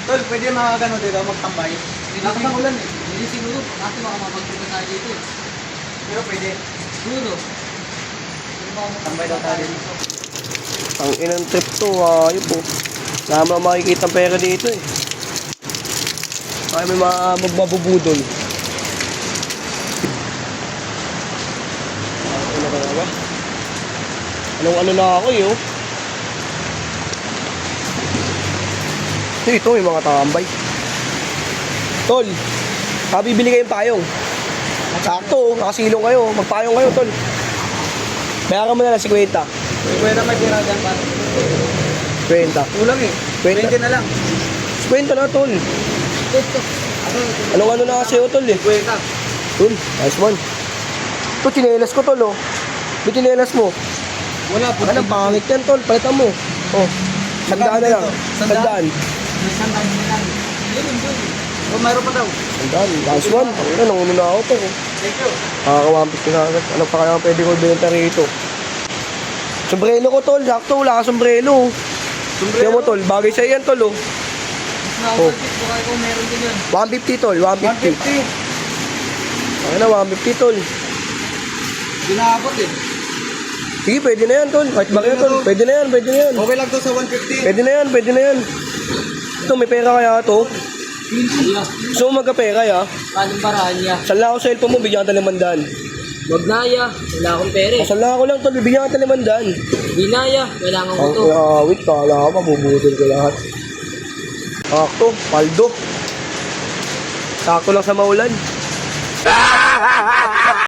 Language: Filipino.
Tol, pwede mga gano dito magtambay. Nakakang ulan eh. Hindi siguro. Kasi baka mapagpunta tayo dito eh. Pero pwede. Siguro. Tambay daw tayo dito. Ang inang trip to, ayun po. Nama makikita ang pera dito eh. Ay, may mga magbabubudol. Ano ka ba? Anong ano na ako eh, oh. Ito, may mga tambay. Tol, bibili kayong payong. Sakto, nakasilong kayo. Magpayong kayo, tol. Bayaran mo na lang 50. Pwede may tira dyan pa. 20. Kulang eh. 20 na lang. 50 na, tol. Anong ano na kasi, oh, tol eh. 20. Tol, nice one. Ito, chinelas ko, tol, oh. Ito, chinelas mo. Wala po. Ano, pangit yan, tol. Palitan mo. Oh, sandaan na lang. Sandaan. May sandal na lang. O, mayroon pa daw. Sandaan, nice one. Ano, nanguno na ako, tol. Thank you. Nakakawampit ko na agad. Ano pa kaya pwede ko benta rito? Sombrero ko, tol. Sakto, wala ka sombrero. Kaya mo, tol. Bagay sa'yo yan, tol, oh. Nakakapit ko kayo kung meron din yun. 150, tol. 150. 150. Ano, 150, tol. Ginabot eh. Sige, pwede na yan, tol. Kahit bakit, tol. Pwede na yan, pwede na yan. Okay lang to sa 150. Pwede na yan, pwede na yan. Ito, may pera kaya to. Gusto mo magka-pera, ya? Kaling baranya. Saan lang ako sa cellphone mo, bigyan ka ng 500. Wag na ya. Wala akong pere. Saan lang ako lang, tol. Bigyan ka ng 500. Di na ya. Kailangan ko Ang to. awit, kala ka, mabubudol ko lahat. Sakto, paldo. Sakto lang sa maulan.